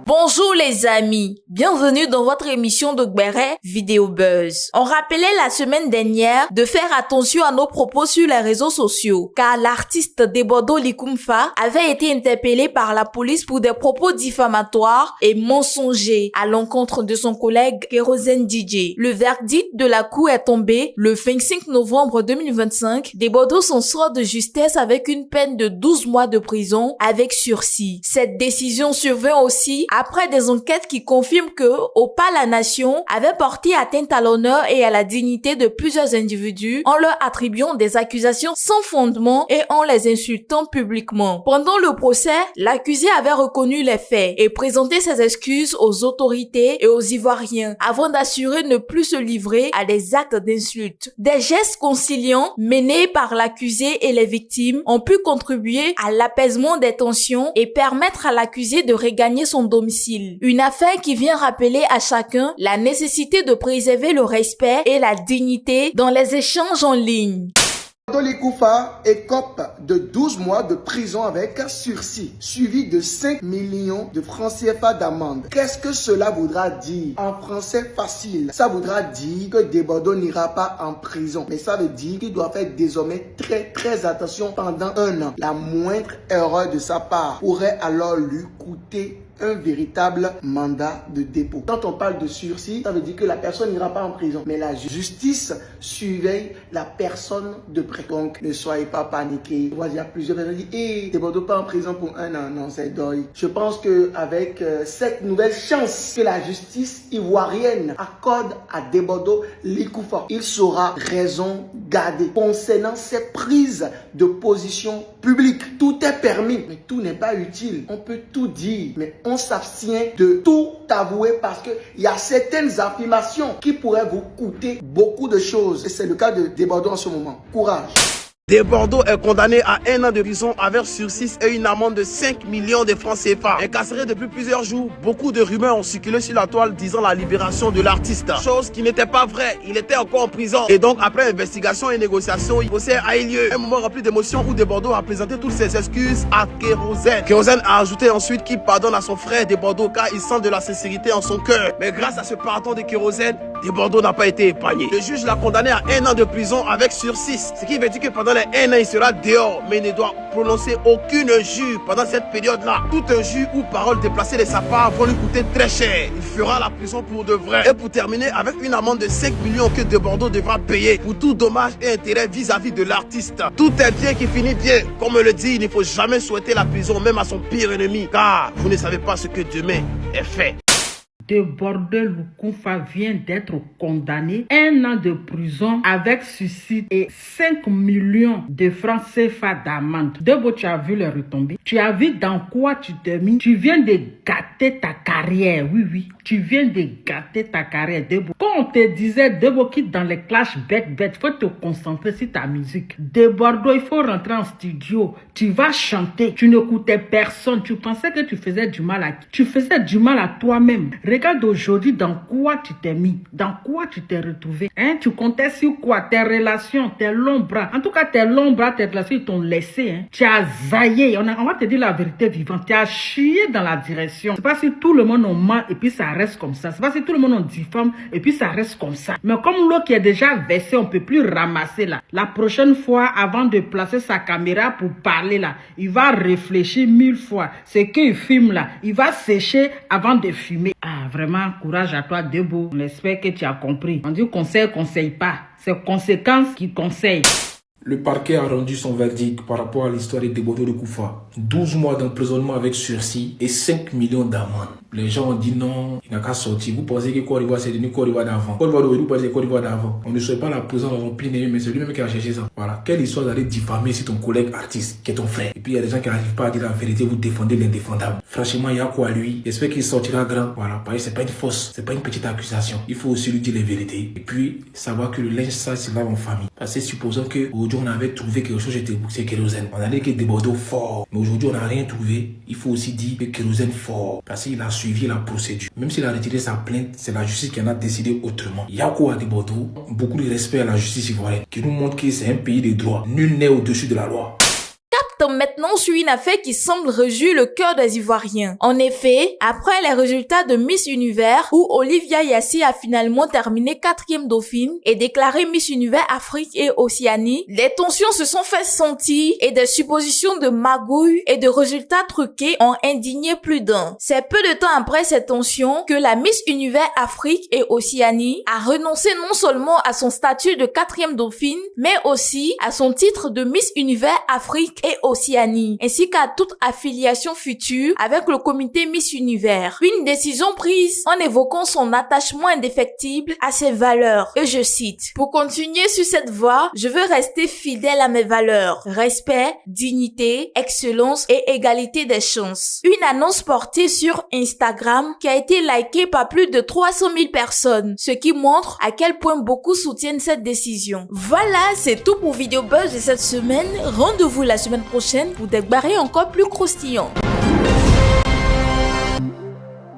Bonjour les amis, bienvenue dans votre émission de Gbere Vidéo Buzz. On rappelait la semaine dernière de faire attention à nos propos sur les réseaux sociaux, car l'artiste Debodo Likumfa avait été interpellé par la police pour des propos diffamatoires et mensongers à l'encontre de son collègue Kérosène DJ. Le verdict de la cour est tombé le 25 novembre 2025. Debodo s'en sort de justesse avec une peine de 12 mois de prison avec sursis. Cette décision survient aussi après des enquêtes qui confirment que Opa la Nation avait porté atteinte à l'honneur et à la dignité de plusieurs individus en leur attribuant des accusations sans fondement et en les insultant publiquement. Pendant le procès, l'accusé avait reconnu les faits et présenté ses excuses aux autorités et aux Ivoiriens avant d'assurer ne plus se livrer à des actes d'insulte. Des gestes conciliants menés par l'accusé et les victimes ont pu contribuer à l'apaisement des tensions et permettre à l'accusé de regagner son domicile. Une affaire qui vient rappeler à chacun la nécessité de préserver le respect et la dignité dans les échanges en ligne. Likoufa écope de 12 mois de prison avec sursis, suivi de 5 millions de francs CFA d'amende. Qu'est-ce que cela voudra dire? En français facile, ça voudra dire que Debodo n'ira pas en prison. Mais ça veut dire qu'il doit faire désormais très attention pendant 1 an. La moindre erreur de sa part pourrait alors lui coûter un véritable mandat de dépôt. Quand on parle de sursis, ça veut dire que la personne n'ira pas en prison. Mais la justice surveille la personne de près. Donc, ne soyez pas paniqués. Il y a plusieurs personnes qui disent, Debodo pas en prison pour 1 an. Non, c'est deuil. Je pense qu'avec cette nouvelle chance que la justice ivoirienne accorde à Debodo Likoufa, il saura raison garder concernant ses prises de position publique. Tout est permis, mais tout n'est pas utile. On peut tout dire, mais on s'abstient de tout avouer parce qu'il y a certaines affirmations qui pourraient vous coûter beaucoup de choses. Et c'est le cas de Debodo en ce moment. Courage. Debodo est condamné à 1 an de prison avec sursis et une amende de 5 millions de francs CFA. Incarcéré depuis plusieurs jours, beaucoup de rumeurs ont circulé sur la toile disant la libération de l'artiste. Chose qui n'était pas vraie, il était encore en prison. Et donc après investigation et négociation, le procès a eu lieu. Un moment rempli d'émotions où Debodo a présenté toutes ses excuses à Kérosène. Kérosène a ajouté ensuite qu'il pardonne à son frère Debodo car il sent de la sincérité en son cœur. Mais grâce à ce pardon de Kérosène, Debodo n'a pas été épargné. Le juge l'a condamné à 1 an de prison avec sursis. Ce qui veut dire que pendant les 1 an, il sera dehors, mais il ne doit prononcer aucune jure pendant cette période-là. Tout injure ou parole déplacée de sa part vont lui coûter très cher. Il fera la prison pour de vrai. Et pour terminer, avec une amende de 5 millions que Debodo devra payer pour tout dommage et intérêt vis-à-vis de l'artiste. Tout est bien qui finit bien. Comme on le dit, il ne faut jamais souhaiter la prison, même à son pire ennemi, car vous ne savez pas ce que demain est fait. Debodo Likumfa vient d'être condamné 1 an de prison avec suicide et 5 millions de francs CFA d'amende. Debo, tu as vu les retombées? Tu as vu dans quoi tu t'es mis? Tu viens de gâter ta carrière. Oui. Tu viens de gâter ta carrière, Debo. Quand on te disait, Debo, quitte dans les clashs bête, faut te concentrer sur ta musique. Debodo, il faut rentrer en studio. Tu vas chanter. Tu n'écoutais personne. Tu pensais que tu faisais du mal à qui? Tu faisais du mal à toi-même. Regarde aujourd'hui dans quoi tu t'es mis, dans quoi tu t'es retrouvé. Tu comptais sur quoi? Tes relations, tes longs bras. En tout cas, tes longs bras, tes relations, ils t'ont laissé. Tu as zaillé. On va te dire la vérité vivante. Tu as chié dans la direction. C'est pas si tout le monde en ment et puis ça reste comme ça. C'est pas si tout le monde en diffame et puis ça reste comme ça. Mais comme l'eau qui est déjà versée, on peut plus ramasser là. La prochaine fois, avant de placer sa caméra pour parler là, il va réfléchir 1000 fois. Ce qu'il filme là, il va sécher avant de fumer. Vraiment, courage à toi, Debo. On espère que tu as compris. On dit conseille pas. C'est conséquences qui conseillent. Le parquet a rendu son verdict par rapport à l'histoire de Debodo Likoufa. 12 mois d'emprisonnement avec sursis et 5 millions d'amende. Les gens ont dit non, il n'a qu'à sortir. Vous pensez que Côte d'Ivoire, c'est devenu Côte d'Ivoire d'avant. Côte d'Ivoire d'aujourd'hui, vous pensez que Côte d'Ivoire d'avant. On ne souhaite pas la prison dans son plein nez, mais c'est lui-même qui a cherché ça. Voilà. Quelle histoire d'aller diffamer si ton collègue artiste, qui est ton frère. Et puis il y a des gens qui n'arrivent pas à dire la vérité, vous défendez l'indéfendable. Franchement, il y a quoi à lui? J'espère qu'il sortira grand. Voilà. Parce que c'est pas une fausse, c'est pas une petite accusation. Il faut aussi lui dire les vérités. Et puis, savoir que le linge sale se lave en famille. Parce que supposons qu'aujourd'hui, on avait trouvé quelque chose, c'est Kérosène. On a dit que Debodo fort. Mais aujourd'hui, on n'a rien trouvé. Il faut aussi dire que Kérosène fort. Parce qu'il a suivi la procédure. Même s'il a retiré sa plainte, c'est la justice qui en a décidé autrement. Il y a quoi à Debodo? Beaucoup de respect à la justice ivoirienne qui nous montre que c'est un pays de droit. Nul n'est au-dessus de la loi. s'attarde maintenant sur une affaire qui semble réjouir le cœur des Ivoiriens. En effet, après les résultats de Miss Univers, où Olivia Yassi a finalement terminé 4e dauphine et déclaré Miss Univers Afrique et Océanie, les tensions se sont fait sentir et des suppositions de magouilles et de résultats truqués ont indigné plus d'un. C'est peu de temps après ces tensions que la Miss Univers Afrique et Océanie a renoncé non seulement à son statut de 4e dauphine, mais aussi à son titre de Miss Univers Afrique et Océanie, ainsi qu'à toute affiliation future avec le comité Miss Univers. Une décision prise en évoquant son attachement indéfectible à ses valeurs. Et je cite: pour continuer sur cette voie, je veux rester fidèle à mes valeurs. Respect, dignité, excellence et égalité des chances. Une annonce portée sur Instagram qui a été likée par plus de 300 000 personnes, ce qui montre à quel point beaucoup soutiennent cette décision. Voilà, c'est tout pour Vidéo Buzz de cette semaine. Rendez-vous la semaine prochaine pour des barrés encore plus croustillants.